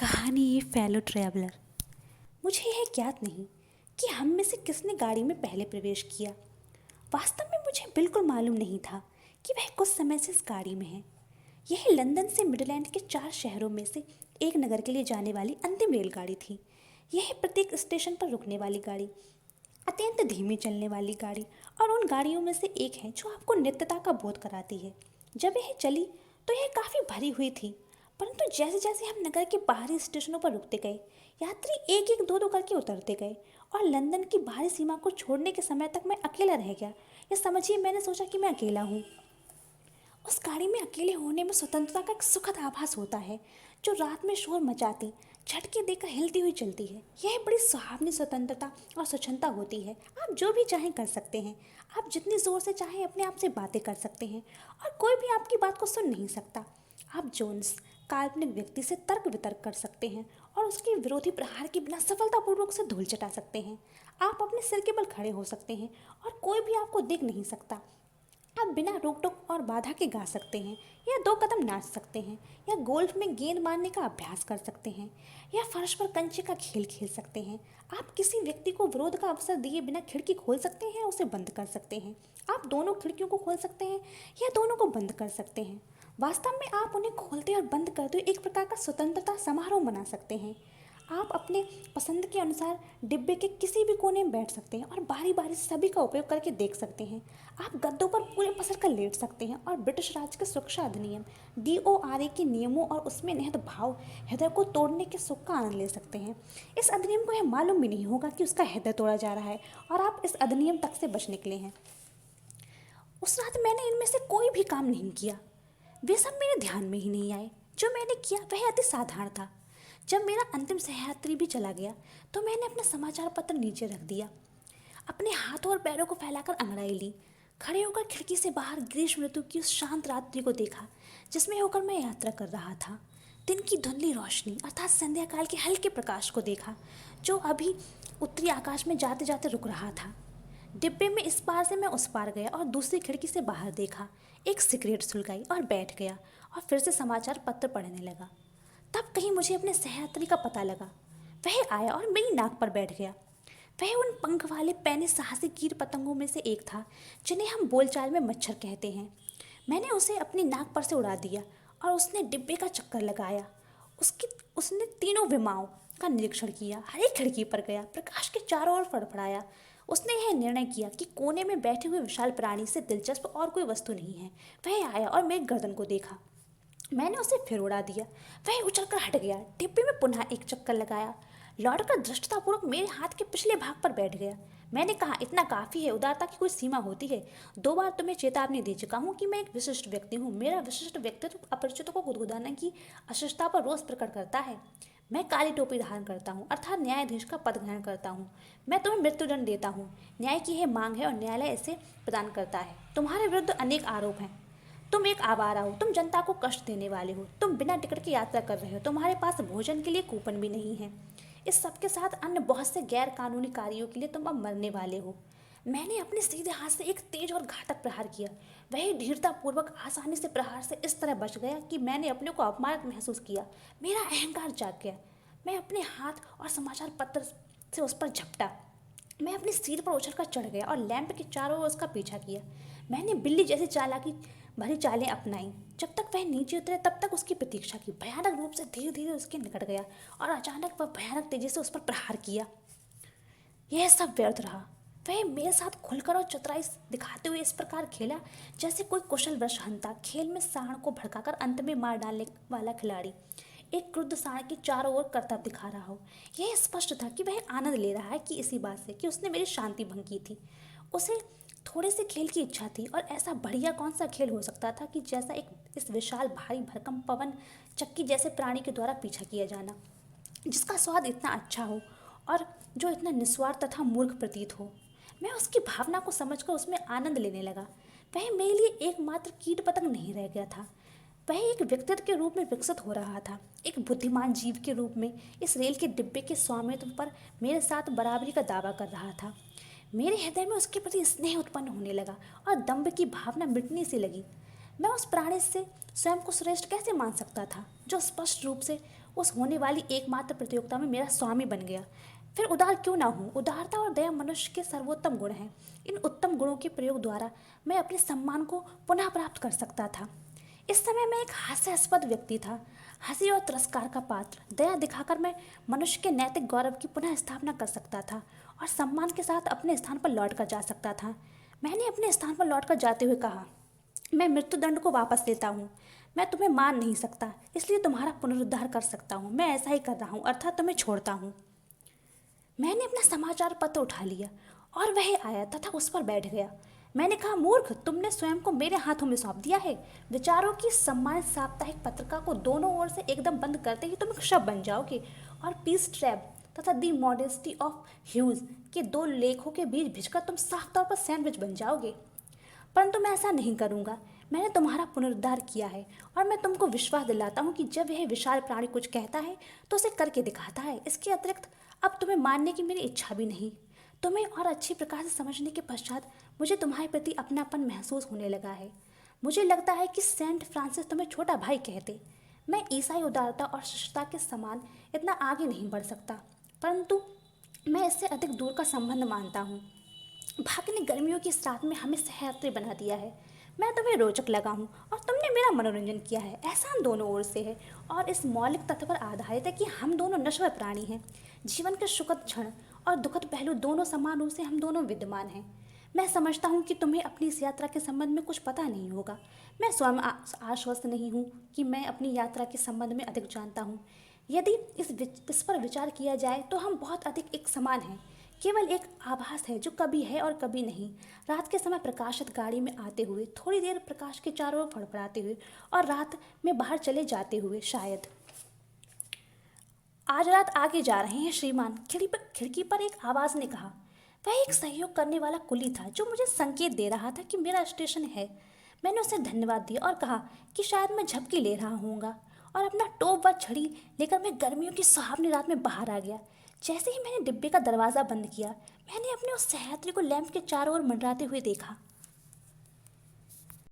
कहानी fellow traveller. मुझे यह ज्ञात नहीं कि हम में से किसने गाड़ी में पहले प्रवेश किया। वास्तव में मुझे बिल्कुल मालूम नहीं था कि वह कुछ समय से इस गाड़ी में है। यह लंदन से मिडलैंड के 4 शहरों में से एक नगर के लिए जाने वाली अंतिम रेलगाड़ी थी। यह प्रत्येक स्टेशन पर रुकने वाली गाड़ी, अत्यंत धीमी चलने वाली गाड़ी और उन गाड़ियों में से एक है जो आपको नित्यता का बोध कराती है। जब यह चली तो यह काफ़ी भरी हुई थी, परंतु जैसे जैसे हम नगर के बाहरी स्टेशनों पर रुकते गए, यात्री एक एक दो दो करके उतरते गए और लंदन की बाहरी सीमा को छोड़ने के समय तक मैं अकेला रह गया। या समझिए, मैंने सोचा कि मैं अकेला हूँ। उस गाड़ी में अकेले होने में स्वतंत्रता का एक सुखद आभास होता है, जो रात में शोर मचाती, झटके देकर हिलती हुई चलती है। यह बड़ी सुहावनी स्वतंत्रता और स्वच्छंदता होती है। आप जो भी चाहें कर सकते हैं, आप जितनी ज़ोर से चाहें अपने आप से बातें कर सकते हैं और कोई भी आपकी बात को सुन नहीं सकता। आप जोन्स काल्पनिक व्यक्ति से तर्क वितर्क कर सकते हैं और उसके विरोधी प्रहार के बिना सफलतापूर्वक से धूल चटा सकते हैं। आप अपने सिर के बल खड़े हो सकते हैं और कोई भी आपको देख नहीं सकता। आप बिना रोक टोक और बाधा के गा सकते हैं, या 2 कदम नाच सकते हैं, या गोल्फ में गेंद मारने का अभ्यास कर सकते हैं, या फर्श पर कंचे का खेल खेल सकते हैं। आप किसी व्यक्ति को विरोध का अवसर दिए बिना खिड़की खोल सकते हैं, उसे बंद कर सकते हैं। आप दोनों खिड़कियों को खोल सकते हैं या दोनों को बंद कर सकते हैं। वास्तव में आप उन्हें खोलते और बंद करते हुए एक प्रकार का स्वतंत्रता समारोह मना सकते हैं। आप अपने पसंद के अनुसार डिब्बे के किसी भी कोने में बैठ सकते हैं और बारी बारी से सभी का उपयोग करके देख सकते हैं। आप गद्दों पर पूरे पसर कर लेट सकते हैं और ब्रिटिश राज के सुरक्षा अधिनियम DORA के नियमों और उसमें निहित भाव हृदय को तोड़ने के सुख का आनंद ले सकते हैं। इस अधिनियम को यह मालूम भी नहीं होगा कि उसका हृदय तोड़ा जा रहा है और आप इस अधिनियम तक से बच निकले हैं। उस रात मैंने इनमें से कोई भी काम नहीं किया। वे सब मेरे ध्यान में ही नहीं आए। जो मैंने किया वह अति साधारण था। जब मेरा अंतिम सहयात्री भी चला गया तो मैंने अपना समाचार पत्र नीचे रख दिया, अपने हाथों और पैरों को फैलाकर अंगड़ाई ली, खड़े होकर खिड़की से बाहर ग्रीष्म ऋतु की उस शांत रात्रि को देखा जिसमें होकर मैं यात्रा कर रहा था। दिन की धुंधली रोशनी अर्थात संध्या काल के हल्के प्रकाश को देखा, जो अभी उत्तरी आकाश में जाते जाते रुक रहा था। डिब्बे में इस पार से मैं उस पार गया और दूसरी खिड़की से बाहर देखा, एक सिगरेट सुलगाई और बैठ गया और फिर से समाचार पत्र पढ़ने लगा। तब कहीं मुझे अपने सहयात्री का पता लगा। वह आया और मेरी नाक पर बैठ गया। वह उन पंख वाले पैने साहसी कीट पतंगों में से एक था जिन्हें हम बोलचाल में मच्छर कहते हैं। मैंने उसे अपनी नाक पर से उड़ा दिया और उसने डिब्बे का चक्कर लगाया। उसने तीनों विमाओं का निरीक्षण किया, हर एक खिड़की पर गया, प्रकाश के चारों ओर फड़फड़ाया। उसने यह निर्णय किया कि कोने में बैठे हुए विशाल प्राणी से दिलचस्प और कोई वस्तु नहीं है। वह आया और मेरी गर्दन को देखा। मैंने उसे फिर उड़ा दिया। वह उछलकर हट गया, डिब्बे में पुनः एक चक्कर लगाया, लौटकर धृष्टतापूर्वक मेरे हाथ के पिछले भाग पर बैठ गया। मैंने कहा, इतना काफ़ी है, उदारता की कोई सीमा होती है। 2 बार तुम्हें चेतावनी दे चुका हूँ कि मैं एक विशिष्ट व्यक्ति हूँ। मेरा विशिष्ट व्यक्तित्व अपरिचितों को गुदगुदाने की अशिष्टता पर रोष प्रकट करता है। मैं काली टोपी धारण करता हूँ, अर्थात न्यायाधीश का पद ग्रहण करता हूँ। मैं तुम्हें मृत्युदंड देता हूँ। न्याय की यह मांग है और न्यायालय इसे प्रदान करता है। तुम्हारे विरुद्ध अनेक आरोप हैं। तुम एक आवारा हो, तुम जनता को कष्ट देने वाले हो, तुम बिना टिकट की यात्रा कर रहे हो, तुम्हारे पास भोजन के लिए कूपन भी नहीं है। इस सब के साथ अन्य बहुत से गैर कानूनी कार्यों के लिए तुम अब मरने वाले हो। मैंने अपने सीधे हाथ से एक तेज और घातक प्रहार किया। वह धीरतापूर्वक आसानी से प्रहार से इस तरह बच गया कि मैंने अपने को अपमानित महसूस किया। मेरा अहंकार जाग गया। मैं अपने हाथ और समाचार पत्र से उस पर झपटा। मैं अपनी सीट पर उछलकर चढ़ गया और लैंप के चारों ओर उसका पीछा किया। मैंने बिल्ली जैसी चालाकी भरी चालें अपनाई। जब तक वह नीचे उतरे तब तक उसकी प्रतीक्षा की। भयानक रूप से धीरे धीरे उसके निकट गया और अचानक वह भयानक तेजी से उस पर प्रहार किया। यह सब व्यर्थ रहा। वह मेरे साथ खुलकर और चतुराई दिखाते हुए इस प्रकार खेला जैसे कोई कुशल वृषहंता खेल में सांड को भड़काकर अंत में मार डालने वाला खिलाड़ी एक क्रुद्ध सांड के चारों ओर करतब दिखा रहा हो। यह स्पष्ट था कि वह आनंद ले रहा है कि इसी बात से कि उसने मेरी शांति भंग की थी। उसे थोड़े से खेल की इच्छा थी, और ऐसा बढ़िया कौन सा खेल हो सकता था कि जैसा इस विशाल भारी भरकम पवन चक्की जैसे प्राणी के द्वारा पीछा किया जाना, जिसका स्वाद इतना अच्छा हो और जो इतना निस्वार्थ तथा मूर्ख प्रतीत हो। मैं उसकी भावना को समझकर उसमें आनंद लेने लगा। वह मेरे लिए एकमात्र कीट पतंग नहीं रह गया था, वह एक व्यक्तित्व के रूप में विकसित हो रहा था। एक बुद्धिमान जीव के रूप में इस रेल के डिब्बे के स्वामित्व पर मेरे साथ बराबरी का दावा कर रहा था। मेरे हृदय में उसके प्रति स्नेह उत्पन्न होने लगा और दंभ की भावना मिटने सी लगी। मैं उस प्राणी से स्वयं को श्रेष्ठ कैसे मान सकता था जो स्पष्ट रूप से उस होने वाली एकमात्र प्रतियोगिता में मेरा स्वामी बन गया। फिर उदार क्यों ना हूँ? उदारता और दया मनुष्य के सर्वोत्तम गुण हैं। इन उत्तम गुणों के प्रयोग द्वारा मैं अपने सम्मान को पुनः प्राप्त कर सकता था। इस समय मैं एक हास्यास्पद व्यक्ति था, हंसी और तिरस्कार का पात्र। दया दिखाकर मैं मनुष्य के नैतिक गौरव की पुनः स्थापना कर सकता था और सम्मान के साथ अपने स्थान पर लौट कर जा सकता था। मैंने अपने स्थान पर लौट कर जाते हुए कहा, मैं मृत्युदंड को वापस लेता हूँ। मैं तुम्हें मान नहीं सकता, इसलिए तुम्हारा पुनरुद्धार कर सकता हूँ। मैं ऐसा ही कर रहा हूँ, अर्थात तुम्हें छोड़ता हूँ। मैंने अपना समाचार पत्र उठा लिया और वह आया तथा उस पर बैठ गया। मैंने कहा, मूर्ख, तुमने स्वयं को मेरे हाथों में सौंप दिया है। विचारों की सम्मानित साप्ताहिक पत्रिका को दोनों ओर से एकदम बंद करते ही तुम एक शव बन जाओगे और पीस ट्रैप तथा दी मॉडेस्टी ऑफ ह्यूज के दो लेखों के बीच भिजकर तुम साफ तौर पर सैंडविच बन जाओगे। परंतु मैं ऐसा नहीं करूँगा। मैंने तुम्हारा पुनरुद्धार किया है और मैं तुमको विश्वास दिलाता हूँ कि जब यह विशाल प्राणी कुछ कहता है तो उसे करके दिखाता है। इसके अतिरिक्त अब तुम्हें मानने की मेरी इच्छा भी नहीं। तुम्हें और अच्छी प्रकार से समझने के पश्चात मुझे तुम्हारे प्रति अपनापन महसूस होने लगा है। मुझे लगता है कि सेंट फ्रांसिस तुम्हें छोटा भाई कहते। मैं ईसाई उदारता और शिष्टता के समान इतना आगे नहीं बढ़ सकता, परंतु मैं इससे अधिक दूर का संबंध मानता हूँ। भाग्य ने गर्मियों की इस रात में हमें सहयात्री बना दिया है। मैं तुम्हें रोचक लगा हूँ और तुमने मेरा मनोरंजन किया है। एहसान दोनों ओर से है और इस मौलिक तथ्य पर आधारित है कि हम दोनों नश्वर प्राणी हैं। जीवन के सुखद क्षण और दुखद पहलू दोनों समान रूप से हम दोनों विद्यमान हैं। मैं समझता हूँ कि तुम्हें अपनी इस यात्रा के संबंध में कुछ पता नहीं होगा। मैं स्वयं आश्वस्त नहीं हूँ कि मैं अपनी यात्रा के संबंध में अधिक जानता हूँ। यदि इस पर विचार किया जाए तो हम बहुत अधिक एक समान हैं। केवल एक आभास है जो कभी है और कभी नहीं। रात के समय प्रकाशित गाड़ी में आते हुए, थोड़ी देर प्रकाश के चारों ओर फड़फड़ाते हुए और रात में बाहर चले जाते हुए। शायद आज रात आगे जा रहे हैं श्रीमान, खिड़की पर एक आवाज़ ने कहा। वह एक सहयोग करने वाला कुली था जो मुझे संकेत दे रहा था कि मेरा स्टेशन है। मैंने उसे धन्यवाद दिया और कहा कि शायद मैं झपकी ले रहा हूँगा और अपना टोप व छड़ी लेकर मैं गर्मियों की सुहावनी रात में बाहर आ गया। जैसे ही मैंने डिब्बे का दरवाज़ा बंद किया, मैंने अपने उस सहयात्री को लैंप के चारों ओर मंडराते हुए देखा।